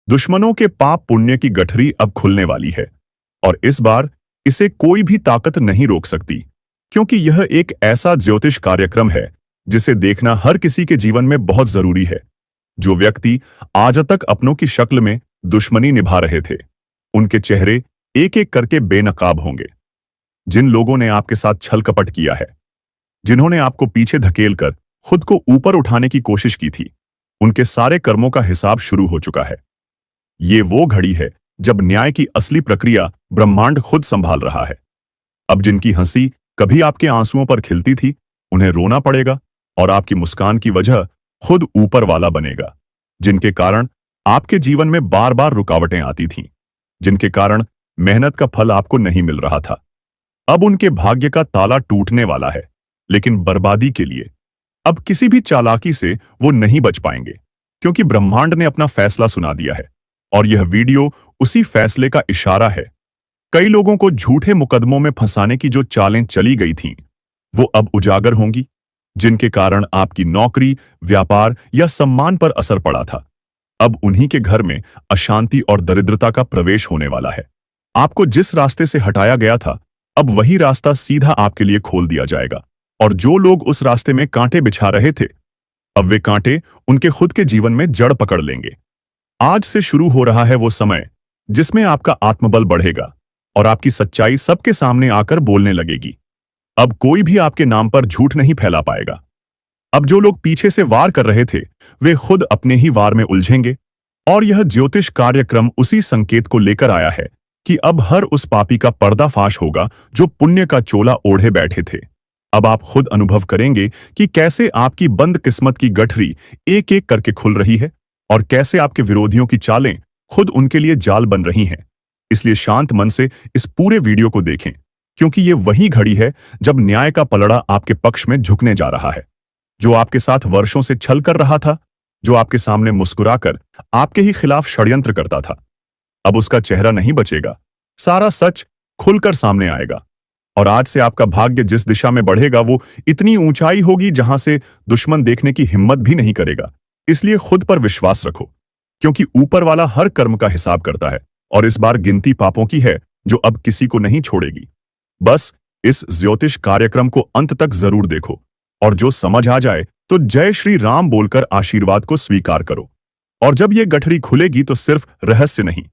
दुश्मनों के पाप पुण्य की गठरी अब खुलने वाली है और इस बार इसे कोई भी ताकत नहीं रोक सकती, क्योंकि यह एक ऐसा ज्योतिष कार्यक्रम है जिसे देखना हर किसी के जीवन में बहुत जरूरी है। जो व्यक्ति आज तक अपनों की शक्ल में दुश्मनी निभा रहे थे, उनके चेहरे एक एक करके बेनकाब होंगे। जिन लोगों ने आपके साथ छल कपट किया है, जिन्होंने आपको पीछे धकेलकर खुद को ऊपर उठाने की कोशिश की थी, उनके सारे कर्मों का हिसाब शुरू हो चुका है। ये वो घड़ी है जब न्याय की असली प्रक्रिया ब्रह्मांड खुद संभाल रहा है। अब जिनकी हंसी कभी आपके आंसुओं पर खिलती थी, उन्हें रोना पड़ेगा और आपकी मुस्कान की वजह खुद ऊपर वाला बनेगा। जिनके कारण आपके जीवन में बार बार रुकावटें आती थीं, जिनके कारण मेहनत का फल आपको नहीं मिल रहा था, अब उनके भाग्य का ताला टूटने वाला है, लेकिन बर्बादी के लिए। अब किसी भी चालाकी से वो नहीं बच पाएंगे, क्योंकि ब्रह्मांड ने अपना फैसला सुना दिया है और यह वीडियो उसी फैसले का इशारा है। कई लोगों को झूठे मुकदमों में फंसाने की जो चालें चली गई थीं, वो अब उजागर होंगी। जिनके कारण आपकी नौकरी, व्यापार या सम्मान पर असर पड़ा था, अब उन्हीं के घर में अशांति और दरिद्रता का प्रवेश होने वाला है। आपको जिस रास्ते से हटाया गया था, अब वही रास्ता सीधा आपके लिए खोल दिया जाएगा। और जो लोग उस रास्ते में कांटे बिछा रहे थे, अब वे कांटे उनके खुद के जीवन में जड़ पकड़ लेंगे। आज से शुरू हो रहा है वो समय जिसमें आपका आत्मबल बढ़ेगा और आपकी सच्चाई सबके सामने आकर बोलने लगेगी। अब कोई भी आपके नाम पर झूठ नहीं फैला पाएगा। अब जो लोग पीछे से वार कर रहे थे, वे खुद अपने ही वार में उलझेंगे। और यह ज्योतिष कार्यक्रम उसी संकेत को लेकर आया है कि अब हर उस पापी का पर्दाफाश होगा जो पुण्य का चोला ओढ़े बैठे थे। अब आप खुद अनुभव करेंगे कि कैसे आपकी बंद किस्मत की गठरी एक एक करके खुल रही है और कैसे आपके विरोधियों की चालें खुद उनके लिए जाल बन रही हैं। इसलिए शांत मन से इस पूरे वीडियो को देखें, क्योंकि ये वही घड़ी है जब न्याय का पलड़ा आपके पक्ष में झुकने जा रहा है। जो आपके साथ वर्षों से छल कर रहा था, जो आपके सामने मुस्कुराकर आपके ही खिलाफ षड्यंत्र करता था, अब उसका चेहरा नहीं बचेगा। सारा सच खुलकर सामने आएगा और आज से आपका भाग्य जिस दिशा में बढ़ेगा, वो इतनी ऊंचाई होगी जहां से दुश्मन देखने की हिम्मत भी नहीं करेगा। इसलिए खुद पर विश्वास रखो, क्योंकि ऊपर वाला हर कर्म का हिसाब करता है और इस बार गिनती पापों की है जो अब किसी को नहीं छोड़ेगी। बस इस ज्योतिष कार्यक्रम को अंत तक जरूर देखो और जो समझ आ जाए तो जय श्री राम बोलकर आशीर्वाद को स्वीकार करो। और जब ये गठरी खुलेगी तो सिर्फ रहस्य नहीं,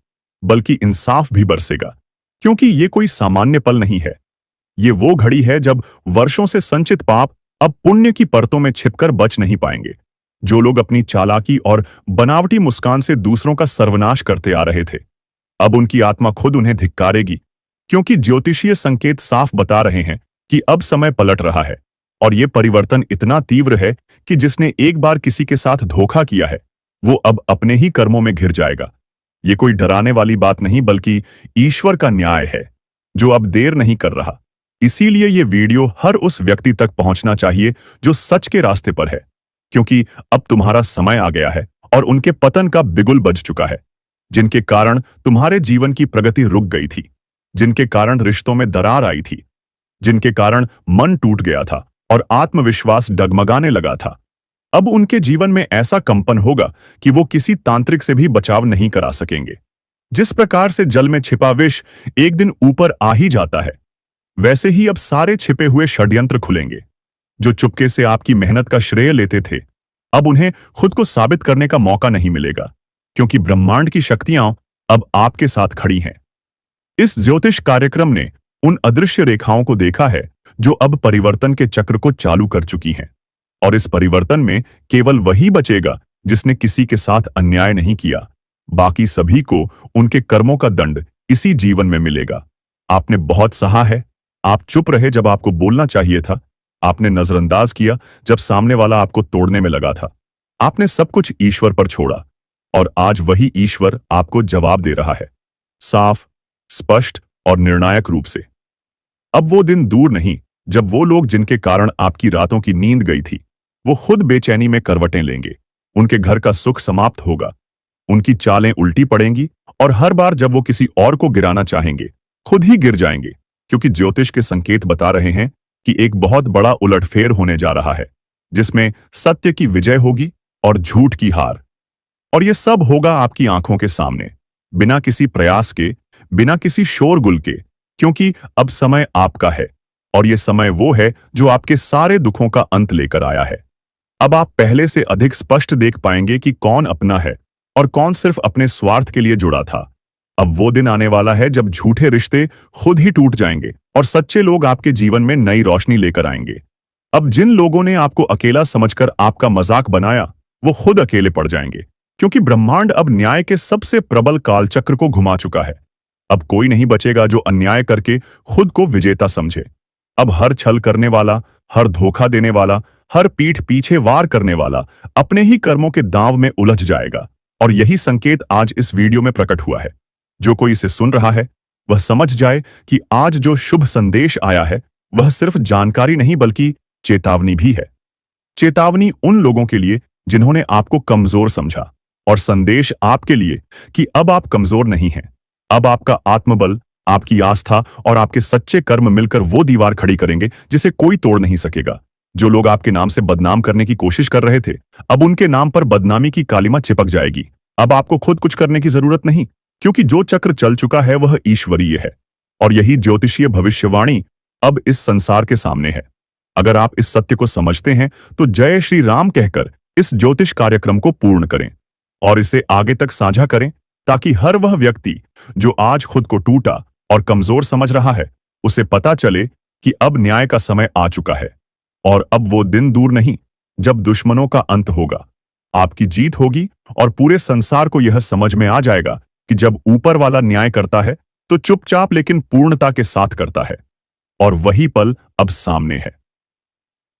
बल्कि इंसाफ भी बरसेगा, क्योंकि ये कोई सामान्य पल नहीं है। ये वो घड़ी है जब वर्षों से संचित पाप अब पुण्य की परतों में छिपकर बच नहीं पाएंगे। जो लोग अपनी चालाकी और बनावटी मुस्कान से दूसरों का सर्वनाश करते आ रहे थे, अब उनकी आत्मा खुद उन्हें धिक्कारेगी, क्योंकि ज्योतिषीय संकेत साफ बता रहे हैं कि अब समय पलट रहा है। और यह परिवर्तन इतना तीव्र है कि जिसने एक बार किसी के साथ धोखा किया है, वो अब अपने ही कर्मों में घिर जाएगा। ये कोई डराने वाली बात नहीं, बल्कि ईश्वर का न्याय है जो अब देर नहीं कर रहा। इसीलिए ये वीडियो हर उस व्यक्ति तक पहुंचना चाहिए जो सच के रास्ते पर है, क्योंकि अब तुम्हारा समय आ गया है और उनके पतन का बिगुल बज चुका है। जिनके कारण तुम्हारे जीवन की प्रगति रुक गई थी, जिनके कारण रिश्तों में दरार आई थी, जिनके कारण मन टूट गया था और आत्मविश्वास डगमगाने लगा था, अब उनके जीवन में ऐसा कंपन होगा कि वो किसी तांत्रिक से भी बचाव नहीं करा सकेंगे। जिस प्रकार से जल में छिपा विष एक दिन ऊपर आ ही जाता है, वैसे ही अब सारे छिपे हुए षड्यंत्र खुलेंगे। जो चुपके से आपकी मेहनत का श्रेय लेते थे, अब उन्हें खुद को साबित करने का मौका नहीं मिलेगा, क्योंकि ब्रह्मांड की शक्तियां अब आपके साथ खड़ी हैं। इस ज्योतिष कार्यक्रम ने उन अदृश्य रेखाओं को देखा है जो अब परिवर्तन के चक्र को चालू कर चुकी हैं। और इस परिवर्तन में केवल वही बचेगा जिसने किसी के साथ अन्याय नहीं किया। बाकी सभी को उनके कर्मों का दंड इसी जीवन में मिलेगा। आपने बहुत सहा है, आप चुप रहे जब आपको बोलना चाहिए था, आपने नजरअंदाज किया जब सामने वाला आपको तोड़ने में लगा था, आपने सब कुछ ईश्वर पर छोड़ा और आज वही ईश्वर आपको जवाब दे रहा है, साफ, स्पष्ट और निर्णायक रूप से। अब वो दिन दूर नहीं जब वो लोग जिनके कारण आपकी रातों की नींद गई थी, वो खुद बेचैनी में करवटें लेंगे। उनके घर का सुख समाप्त होगा, उनकी चालें उल्टी पड़ेंगी और हर बार जब वो किसी और को गिराना चाहेंगे, खुद ही गिर जाएंगे, क्योंकि ज्योतिष के संकेत बता रहे हैं कि एक बहुत बड़ा उलटफेर होने जा रहा है, जिसमें सत्य की विजय होगी और झूठ की हार। और यह सब होगा आपकी आंखों के सामने, बिना किसी प्रयास के, बिना किसी शोरगुल के, क्योंकि अब समय आपका है और यह समय वो है जो आपके सारे दुखों का अंत लेकर आया है। अब आप पहले से अधिक स्पष्ट देख पाएंगे कि कौन अपना है और कौन सिर्फ अपने स्वार्थ के लिए जुड़ा था। अब वो दिन आने वाला है जब झूठे रिश्ते खुद ही टूट जाएंगे और सच्चे लोग आपके जीवन में नई रोशनी लेकर आएंगे। अब जिन लोगों ने आपको अकेला समझकर आपका मजाक बनाया, वो खुद अकेले पड़ जाएंगे, क्योंकि ब्रह्मांड अब न्याय के सबसे प्रबल कालचक्र को घुमा चुका है। अब कोई नहीं बचेगा जो अन्याय करके खुद को विजेता समझे। अब हर छल करने वाला, हर धोखा देने वाला, हर पीठ पीछे वार करने वाला अपने ही कर्मों के दांव में उलझ जाएगा। और यही संकेत आज इस वीडियो में प्रकट हुआ है। जो कोई इसे सुन रहा है वह समझ जाए कि आज जो शुभ संदेश आया है वह सिर्फ जानकारी नहीं बल्कि चेतावनी भी है। चेतावनी उन लोगों के लिए जिन्होंने आपको कमजोर समझा, और संदेश आपके लिए कि अब आप कमजोर नहीं हैं। अब आपका आत्मबल, आपकी आस्था और आपके सच्चे कर्म मिलकर वो दीवार खड़ी करेंगे जिसे कोई तोड़ नहीं सकेगा। जो लोग आपके नाम से बदनाम करने की कोशिश कर रहे थे, अब उनके नाम पर बदनामी की कालिमा चिपक जाएगी। अब आपको खुद कुछ करने की जरूरत नहीं, क्योंकि जो चक्र चल चुका है वह ईश्वरीय है। और यही ज्योतिषीय भविष्यवाणी अब इस संसार के सामने है। अगर आप इस सत्य को समझते हैं तो जय श्री राम कहकर इस ज्योतिष कार्यक्रम को पूर्ण करें और इसे आगे तक साझा करें, ताकि हर वह व्यक्ति जो आज खुद को टूटा और कमजोर समझ रहा है, उसे पता चले कि अब न्याय का समय आ चुका है। और अब वो दिन दूर नहीं जब दुश्मनों का अंत होगा, आपकी जीत होगी और पूरे संसार को यह समझ में आ जाएगा कि जब ऊपर वाला न्याय करता है तो चुपचाप लेकिन पूर्णता के साथ करता है। और वही पल अब सामने है।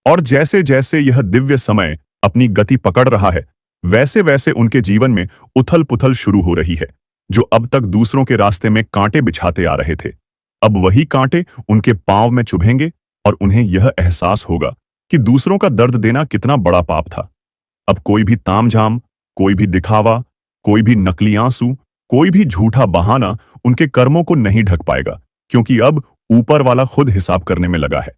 और जैसे जैसे यह दिव्य समय अपनी गति पकड़ रहा है, वैसे वैसे उनके जीवन में उथल पुथल शुरू हो रही है। जो अब तक दूसरों के रास्ते में कांटे बिछाते आ रहे थे, अब वही कांटे उनके पांव में चुभेंगे और उन्हें यह एहसास होगा कि दूसरों का दर्द देना कितना बड़ा पाप था। अब कोई भी तामझाम, कोई भी दिखावा, कोई भी नकली आंसू, कोई भी झूठा बहाना उनके कर्मों को नहीं ढक पाएगा, क्योंकि अब ऊपर वाला खुद हिसाब करने में लगा है।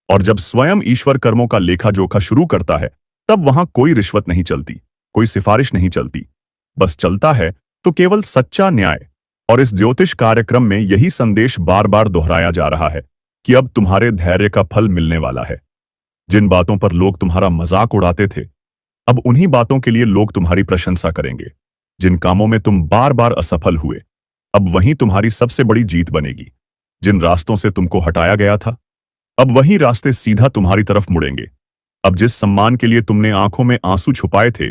और जब स्वयं ईश्वर कर्मों का लेखा जोखा शुरू करता है, तब वहां कोई रिश्वत नहीं चलती, कोई सिफारिश नहीं चलती, बस चलता है तो केवल सच्चा न्याय। और इस ज्योतिष कार्यक्रम में यही संदेश बार बार दोहराया जा रहा है कि अब तुम्हारे धैर्य का फल मिलने वाला है। जिन बातों पर लोग तुम्हारा मजाक उड़ाते थे, अब उन्हीं बातों के लिए लोग तुम्हारी प्रशंसा करेंगे। जिन कामों में तुम बार बार असफल हुए, अब वहीं तुम्हारी सबसे बड़ी जीत बनेगी। जिन रास्तों से तुमको हटाया गया था, अब वही रास्ते सीधा तुम्हारी तरफ मुड़ेंगे। अब जिस सम्मान के लिए तुमने आंखों में आंसू छुपाए थे,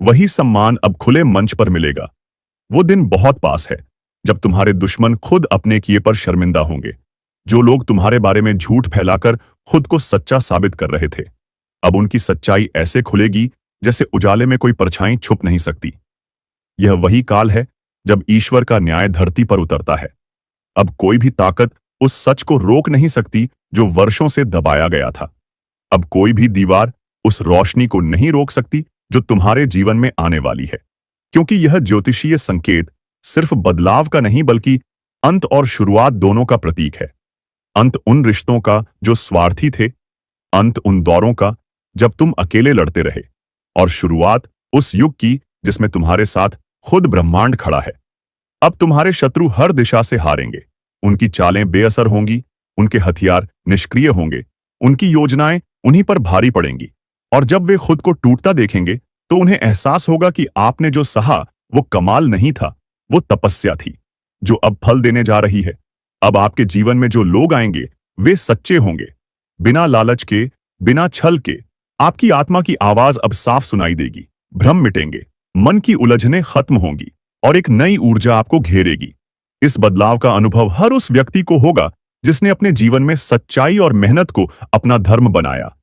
वही सम्मान अब खुले मंच पर मिलेगा। वो दिन बहुत पास है जब तुम्हारे दुश्मन खुद अपने किए पर शर्मिंदा होंगे। जो लोग तुम्हारे बारे में झूठ फैलाकर खुद को सच्चा साबित कर रहे थे, अब उनकी सच्चाई ऐसे खुलेगी जैसे उजाले में कोई परछाई छुप नहीं सकती। यह वही काल है जब ईश्वर का न्याय धरती पर उतरता है। अब कोई भी ताकत उस सच को रोक नहीं सकती जो वर्षों से दबाया गया था। अब कोई भी दीवार उस रोशनी को नहीं रोक सकती जो तुम्हारे जीवन में आने वाली है, क्योंकि यह ज्योतिषीय संकेत सिर्फ बदलाव का नहीं बल्कि अंत और शुरुआत दोनों का प्रतीक है। अंत उन रिश्तों का जो स्वार्थी थे, अंत उन दौरों का जब तुम अकेले लड़ते रहे, और शुरुआत उस युग की जिसमें तुम्हारे साथ खुद ब्रह्मांड खड़ा है। अब तुम्हारे शत्रु हर दिशा से हारेंगे, उनकी चालें बेअसर होंगी, उनके हथियार निष्क्रिय होंगे, उनकी योजनाएं उन्हीं पर भारी पड़ेंगी। और जब वे खुद को टूटता देखेंगे तो उन्हें एहसास होगा कि आपने जो सहा वो कमाल नहीं था, वो तपस्या थी जो अब फल देने जा रही है। अब आपके जीवन में जो लोग आएंगे वे सच्चे होंगे, बिना लालच के, बिना छल के। आपकी आत्मा की आवाज अब साफ सुनाई देगी, भ्रम मिटेंगे, मन की उलझनें खत्म होंगी और एक नई ऊर्जा आपको घेरेगी। इस बदलाव का अनुभव हर उस व्यक्ति को होगा जिसने अपने जीवन में सच्चाई और मेहनत को अपना धर्म बनाया।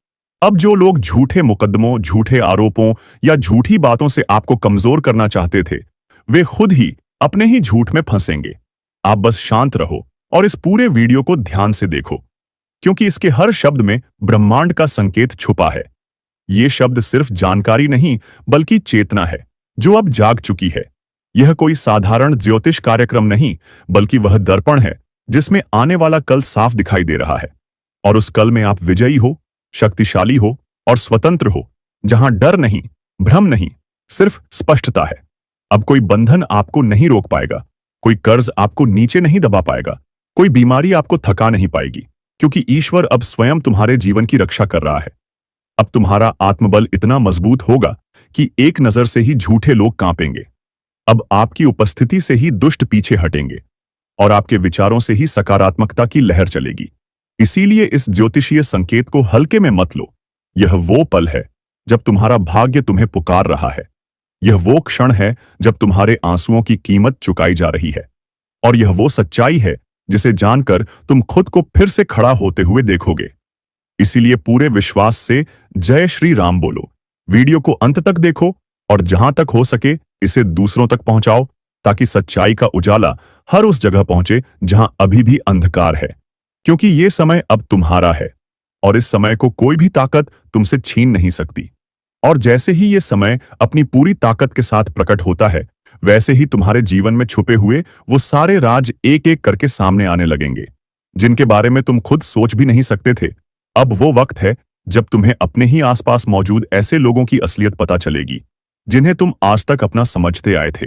अब जो लोग झूठे मुकदमों, झूठे आरोपों या झूठी बातों से आपको कमजोर करना चाहते थे, वे खुद ही अपने ही झूठ में फंसेंगे। आप बस शांत रहो और इस पूरे वीडियो को ध्यान से देखो, क्योंकि इसके हर शब्द में ब्रह्मांड का संकेत छुपा है। ये शब्द सिर्फ जानकारी नहीं बल्कि चेतना है जो अब जाग चुकी है। यह कोई साधारण ज्योतिष कार्यक्रम नहीं बल्कि वह दर्पण है जिसमें आने वाला कल साफ दिखाई दे रहा है। और उस कल में आप विजयी हो, शक्तिशाली हो और स्वतंत्र हो, जहां डर नहीं, भ्रम नहीं, सिर्फ स्पष्टता है। अब कोई बंधन आपको नहीं रोक पाएगा, कोई कर्ज आपको नीचे नहीं दबा पाएगा, कोई बीमारी आपको थका नहीं पाएगी, क्योंकि ईश्वर अब स्वयं तुम्हारे जीवन की रक्षा कर रहा है। अब तुम्हारा आत्मबल इतना मजबूत होगा कि एक नजर से ही झूठे लोग कांपेंगे। अब आपकी उपस्थिति से ही दुष्ट पीछे हटेंगे और आपके विचारों से ही सकारात्मकता की लहर चलेगी। इसीलिए इस ज्योतिषीय संकेत को हल्के में मत लो। यह वो पल है जब तुम्हारा भाग्य तुम्हें पुकार रहा है। यह वो क्षण है जब तुम्हारे आंसुओं की कीमत चुकाई जा रही है। और यह वो सच्चाई है जिसे जानकर तुम खुद को फिर से खड़ा होते हुए देखोगे। इसीलिए पूरे विश्वास से जय श्री राम बोलो। वीडियो को अंत तक देखो और जहां तक हो सके इसे दूसरों तक पहुंचाओ, ताकि सच्चाई का उजाला हर उस जगह पहुंचे जहां अभी भी अंधकार है। क्योंकि ये समय अब तुम्हारा है और इस समय को कोई भी ताकत तुमसे छीन नहीं सकती। और जैसे ही ये समय अपनी पूरी ताकत के साथ प्रकट होता है, वैसे ही तुम्हारे जीवन में छुपे हुए वो सारे राज एक एक करके सामने आने लगेंगे, जिनके बारे में तुम खुद सोच भी नहीं सकते थे। अब वो वक्त है जब तुम्हें अपने ही आसपास मौजूद ऐसे लोगों की असलियत पता चलेगी, जिन्हें तुम आज तक अपना समझते आए थे,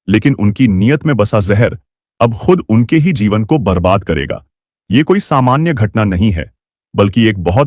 लेकिन उनकी नीयत में बसा जहर अब खुद उनके ही जीवन को बर्बाद करेगा। ये कोई सामान्य घटना नहीं है, बल्कि एक बहुत